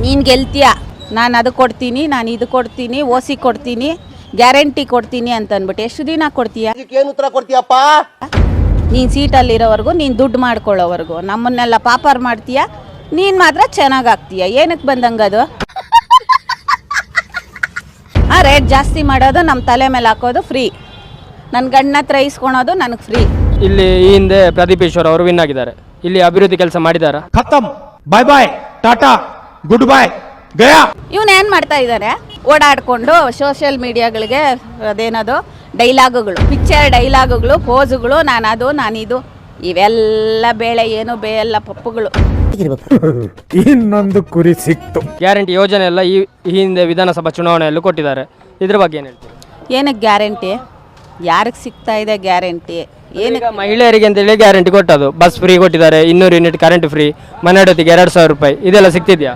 ನೀನು ಗೆಲ್ತೀಯ, ನಾನು ಅದು ಕೊಡ್ತೀನಿ, ನಾನು ಇದು ಕೊಡ್ತೀನಿ, ಓಸಿ ಕೊಡ್ತೀನಿ, ಗ್ಯಾರಂಟಿ ಕೊಡ್ತೀನಿ ಅಂತ ಅಂದ್ಬಿಟ್ಟು ಎಷ್ಟು ದಿನ ಕೊಡ್ತೀಯ? ಏನು ಉತ್ತರ ಕೊಡ್ತೀಯಪ್ಪ? ನೀನು ಸೀಟಲ್ಲಿರೋವರೆಗೂ, ನೀನು ದುಡ್ಡು ಮಾಡ್ಕೊಳ್ಳೋವರೆಗೂ ನಮ್ಮನ್ನೆಲ್ಲ ಪಾಪಾರ್ ಮಾಡ್ತೀಯ. ನೀನು ಮಾತ್ರ ಚೆನ್ನಾಗಾಗ್ತೀಯ. ಏನಕ್ಕೆ ಬಂದಂಗದು? ರೇಟ್ ಜಾಸ್ತಿ ಮಾಡೋದು, ನಮ್ಮ ತಲೆ ಮೇಲೆ ಹಾಕೋದು ಫ್ರೀ. ನನ್ನ ಗಂಡನ ಹತ್ರ ಇಸ್ಕೊಳೋದು ನನಗೆ ಫ್ರೀ. ಇಲ್ಲಿ ಈ ಹಿಂದೆ ಪ್ರದೀಪ್ ಈಶ್ವರ್ ಅವರು ವಿನ್ ಆಗಿದ್ದಾರೆ. ಇಲ್ಲಿ ಅಭಿವೃದ್ಧಿ ಕೆಲಸ ಮಾಡಿದಾರ? ಖತಮ್, ಬಾಯ್ ಬಾಯ್, ಟಾಟಾ, ಗುಡ್ ಬಾಯ್, ಗಯಾ. ಇವನು ಏನು ಮಾಡ್ತಾ ಇದ್ದಾನೆ? ಓಡಾಡಿಕೊಂಡು ಸೋಷಿಯಲ್ ಮೀಡಿಯಾಗಳಿಗೆ ಅದೇನದು ಡೈಲಾಗುಗಳು, ಪಿಕ್ಚರ್ ಡೈಲಾಗುಗಳು, ಪೋಸುಗಳು, ನಾನಿದು ಇವೆಲ್ಲ ಬೇಳೆ ಏನು ಬೇಯಲ್ಲ ಪಪ್ಪುಗಳು. ಇನ್ನೊಂದು ಕುರಿ ಸಿಕ್ತು. ಗ್ಯಾರಂಟಿ ಯೋಜನೆ ಎಲ್ಲ ಈ ಹಿಂದೆ ವಿಧಾನಸಭಾ ಚುನಾವಣೆಯಲ್ಲೂ ಕೊಟ್ಟಿದ್ದಾರೆ. ಇದ್ರ ಬಗ್ಗೆ ಏನು ಹೇಳ್ತೀವಿ? ಏನಕ್ಕೆ ಗ್ಯಾರಂಟಿ? ಯಾರಿಗೆ ಸಿಗ್ತಾ ಇದೆ ಗ್ಯಾರಂಟಿ? ಏನಕ್ಕೆ? ಮಹಿಳೆಯರಿಗೆ ಅಂತೇಳಿ ಗ್ಯಾರಂಟಿ ಕೊಟ್ಟದು. ಬಸ್ ಫ್ರೀ ಕೊಟ್ಟಿದ್ದಾರೆ, 200 ಯೂನಿಟ್ ಕರೆಂಟ್ ಫ್ರೀ, ಮನೆಯೊತ್ತಿಗೆ 2,000 ರೂಪಾಯಿ. ಇದೆಲ್ಲ ಸಿಗ್ತಿದ್ಯಾ?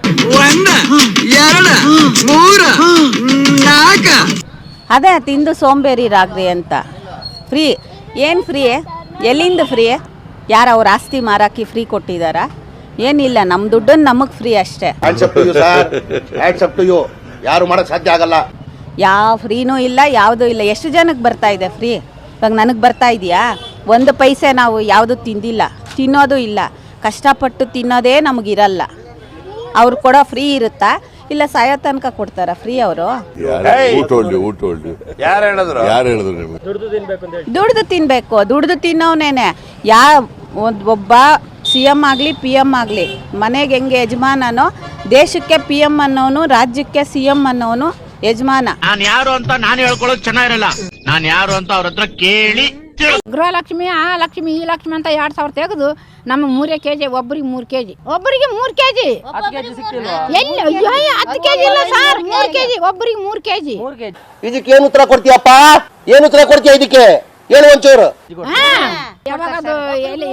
ಅದೇ ತಿಂದು ಸೋಂಬೇರಿರಾಗ್ರಿ ಅಂತ. ಫ್ರೀ ಏನು ಫ್ರೀ? ಎಲ್ಲಿಂದ ಫ್ರೀ? ಯಾರು ಅವ್ರ ಆಸ್ತಿ ಮಾರಾಕಿ ಫ್ರೀ ಕೊಟ್ಟಿದ್ದಾರಾ? ಏನಿಲ್ಲ, ನಮ್ಮ ದುಡ್ಡನ್ನು ನಮಗೆ ಫ್ರೀ ಅಷ್ಟೇ. ಯಾರು ಮಾಡಕ್ ಸಾಧ್ಯ ಆಗಲ್ಲ. ಯಾವ ಫ್ರೀನೂ ಇಲ್ಲ, ಯಾವುದೂ ಇಲ್ಲ. ಎಷ್ಟು ಜನಕ್ಕೆ ಬರ್ತಾ ಇದೆ ಫ್ರೀ? ಇವಾಗ ನನಗೆ ಬರ್ತಾ ಇದೆಯಾ? 1 ಪೈಸೆ ನಾವು ಯಾವುದು ತಿಂದಿಲ್ಲ, ತಿನ್ನೋದು ಇಲ್ಲ. ಕಷ್ಟಪಟ್ಟು ತಿನ್ನೋದೇ ನಮಗಿರಲ್ಲ. ಅವ್ರು ಕೊಡೋ ಫ್ರೀ ಇರುತ್ತಾ? ಇಲ್ಲ ಸಾಯೋ ತನಕ ಕೊಡ್ತಾರ ಫ್ರೀ ಅವರು? ದುಡ್ದು ತಿನ್ಬೇಕು. ದುಡ್ದು ತಿನ್ನೋನೇನೆ. ಒಬ್ಬ CM ಆಗಲಿ PM ಆಗಲಿ ಮನೆಗೆ ಹೆಂಗೆ ಯಜಮಾನನೋ, ದೇಶಕ್ಕೆ PM ಅನ್ನೋನು, ರಾಜ್ಯಕ್ಕೆ CM ಅನ್ನೋನು ಯಜಮಾನ. ನಾನು ಯಾರು ಅಂತ ನಾನು ಹೇಳ್ಕೊಳ್ಳೋದು ಚೆನ್ನಾಗಿರಲ್ಲ. ನಾನು ಯಾರು ಅಂತ ಅವ್ರ ಹತ್ರ ಕೇಳಿ. ಗೃಹಲಕ್ಷ್ಮಿ, ಆ ಲಕ್ಷ್ಮಿ, ಈ ಲಕ್ಷ್ಮಿ ಅಂತ 2,000 ತೆಗೆದು ನಮ್ಮ 3 ಕೆಜಿ, ಒಬ್ಬರಿಗೆ 3 ಕೆಜಿ, ಒಬ್ಬರಿಗೆ 3 ಕೆಜಿ. ಎಲ್ಲಿ 10 ಕೆಜಿ ಇಲ್ಲ ಸರ್, 3 ಕೆಜಿ, ಒಬ್ಬರಿಗೆ 3 ಕೆಜಿ. ಇದಕ್ಕೆ ಏನು ಉತ್ತರ ಕೊಡ್ತೀಯಪ್ಪ? ಏನು ಉತ್ತರ ಕೊಡ್ತೀಯ ಇದಕ್ಕೆ? ಹೇಳು ಒಂಚೂರು. ಯಾವಾಗ ಅದು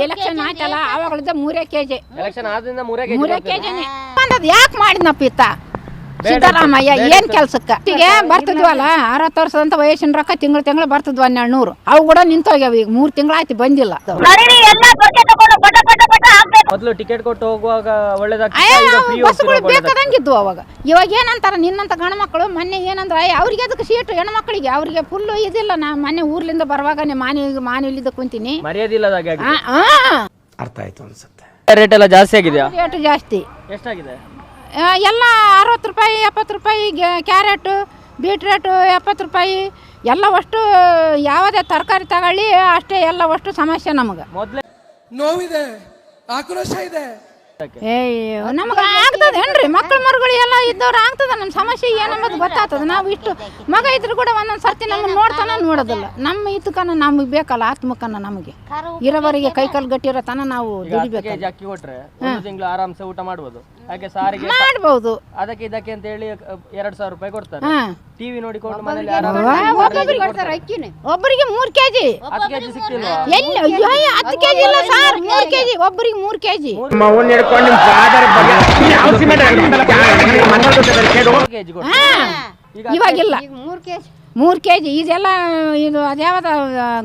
ಎಲೆಕ್ಷನ್ ಆಯ್ತಲ್ಲ ಆವಾಗಲಿದ್ದ 3 ಕೆಜಿ. ಎಲೆಕ್ಷನ್ ಆದ್ರಿಂದ 3 ಕೆಜಿನೇ ಬಂದದ್ದು. ಯಾಕೆ ಮಾಡಿದ್ನಪ್ಪ ಈತ ಸಿದ್ದರಾಮಯ್ಯ? ಏನ್ ಕೆಲ್ಸಕ್ಕ ಈಗ ಬರ್ತಿದ್ವಲ್ಲ, 60 ವರ್ಷದಂತ ವಯಸ್ಸಿನ ರೊಕ್ಕ ತಿಂಗಳು ಬರ್ತಿದ್ವ 1200. ಅವು ಕೂಡ ನಿಂತೋಗ್ಯಾವ. ಈಗ 3 ತಿಂಗಳಾಯ್ತು ಬಂದಿಲ್ಲ. ಮೊದಲು ಟಿಕೆಟ್ ಕೊಟ್ಟು ಹೋಗುವಾಗ ಬಸ್ಗಳು ಬೇಕಾದಂಗಿದ್ವು ಅವಾಗ. ಇವಾಗ ಏನಂತಾರ, ನಿನ್ನಂತ ಗಂಡು ಮಕ್ಕಳು ಮೊನ್ನೆ ಏನಂದ್ರ ಅವ್ರಿಗೆ ಅದಕ್ಕೆ ಸೀಟು ಹೆಣ್ಮಕ್ಳಿಗೆ, ಅವ್ರಿಗೆ ಫುಲ್ ಇದಿಲ್ಲ. ನಾ ಮೊನ್ನೆ ಊರ್ಲಿಂದ ಬರುವಾಗ ಮಾನಿಲಿದ್ದ ಕುಂತೀನಿ. ಅರ್ಥ ಆಯ್ತು ಅನ್ಸುತ್ತೆ. ರೇಟ್ ಎಲ್ಲ ಜಾಸ್ತಿ ಆಗಿದೆಯಾ? ರೇಟ್ ಜಾಸ್ತಿ. ಎಷ್ಟಾಗಿದೆ? ಎಲ್ಲ 60 ರೂಪಾಯಿ, 70 ರೂಪಾಯಿ. ಕ್ಯಾರೆಟ್, ಬೀಟ್ರೇಟು 70 ರೂಪಾಯಿ. ಎಲ್ಲ ಅಷ್ಟು ಯಾವುದೇ ತರಕಾರಿ ತಗೊಳ್ಳಿ ಅಷ್ಟೇ, ಎಲ್ಲ ಅಷ್ಟು ಸಮಸ್ಯೆ ನಮಗೆ. ನೋವಿದೆ, ಆಕ್ರೋಶ ಇದೆ. ನಮ್ಗೆ ಆಗ್ತದೇನ್ರಿ? ಮಕ್ಕಳು ಮರುಗಳು ಎಲ್ಲ ಇದ್ದವ್ರು ಆಗ್ತದ. ನಮ್ಮ ಸಮಸ್ಯೆ ಏನಂಬುದು ಗೊತ್ತಾಗ್ತದೆ. ನಾವು ಇಷ್ಟು ಮಗ ಇದ್ರು ಕೂಡ ಒಂದೊಂದು ಸರ್ತಿ ನಮ್ಮನ್ನು ನೋಡ್ತಾನ ನೋಡೋದಿಲ್ಲ. ನಮ್ಮ ಇದಕ್ಕನ ನಮಗೆ ಬೇಕಲ್ಲ, ಆತ್ಮಕ್ಕನ ನಮಗೆ ಇರೋವರೆಗೆ ಕೈಕಾಲು ಗಟ್ಟಿರೋ ತನ ನಾವು ದುಡಿಬೇಕು. ಅಕ್ಕಿ ಕೊಟ್ರೆ ಒಂದು ತಿಂಗಳು ಆರಾಮ್ಸೆ ಊಟ ಮಾಡ್ಬೋದು. ಹಾಗೆ ಸಾರಿಗೆ ಮಾಡ್ಬೋದು. ಅದಕ್ಕೆ ಇದಕ್ಕೆ ಅಂತ ಹೇಳಿ 2,000 ರೂಪಾಯಿ ಕೊಡ್ತಾರೆ. ಟಿವಿ ನೋಡಿಕೊಂಡು ಮನೇಲಿ ಒಬ್ಬರಿಗೆ 3 ಕೆಜಿ. 10 ಕೆಜಿ ಸಿಕ್ತಿಲ್ವಾ? ಎಲ್ಲಿ 10 ಕೆಜಿ ಇಲ್ಲ ಸರ್, 3 ಕೆಜಿ, ಒಬ್ಬರಿಗೆ 3 ಕೆಜಿ. ಇವಾಗಿಲ್ಲ 3 ಕೆಜಿ. ಇದೆಲ್ಲ ಇದು ಅದ್ಯಾವ್ದ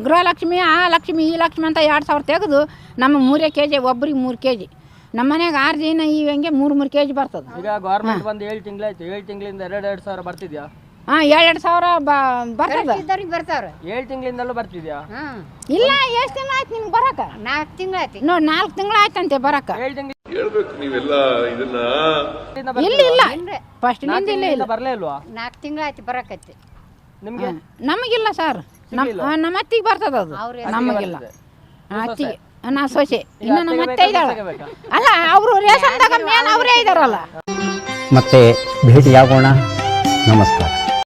ಗೃಹಲಕ್ಷ್ಮಿ, ಆ ಲಕ್ಷ್ಮಿ, ಈ ಲಕ್ಷ್ಮಿ ಅಂತ 2,000 ತೆಗೆದು ನಮ್ಮ 3 ಕೆಜಿ, ಒಬ್ಬರಿಗೆ 3 ಕೆಜಿ. ನಮ್ಮ ಮನೆಗೆ 6 ದಿನ ಇವಂಗೆ 3 ಕೆಜಿ ಬರ್ತದೆ. ಈಗ ಗವರ್ಮೆಂಟ್ ಬಂದು 7 ತಿಂಗಳಾಯ್ತು. 7 ತಿಂಗಳಿಂದ 2,000 ಬರ್ತಿದ್ಯಾ? 2,000 ಬರ್ತದೆ. 7 ತಿಂಗಳಿಂದಲೂ ಬರ್ತಿದ್ಯಾ? ಇಲ್ಲ, ಎಷ್ಟು ತಿಂಗಳು ಆಯ್ತು ನಿಮ್ಗೆ ಬರಕ? 4 ತಿಂಗಳಾಯ್ತು ನೋಡಿ. 4 ತಿಂಗಳಾಯ್ತಂತೆ ಬರಕ. 7 ತಿಂಗಳು ಇಲ್ಲ ಫಸ್ಟ್ ಇಲ್ಲ ಬರ್ಲೇ ಇಲ್ವಾ? 4 ತಿಂಗಳಾಯ್ತು ಬರಕತ್ತೆ ನಿಮ್ಗೆ. ನಮಗಿಲ್ಲ ಸರ್, ನಮ್ಮ ಅತ್ತಿಗೆ ಬರ್ತದ ಅದು, ನಮಗಿಲ್ಲ. ಅತ್ತಿಗೆ ನಾ ಸೊಸೆ, ಇನ್ನು ನಮ್ಮ ಅತ್ತೆ ಇದ್ದಾಳ. ಅಲ್ಲ, ಅವರು ರೇಷನ್ದಾಗ ಮೇನ್ ಅವರೇ ಇದ್ದಾರಲ್ಲ. ಮತ್ತೆ ಭೇಟಿಯಾಗೋಣ. ನಮಸ್ಕಾರ.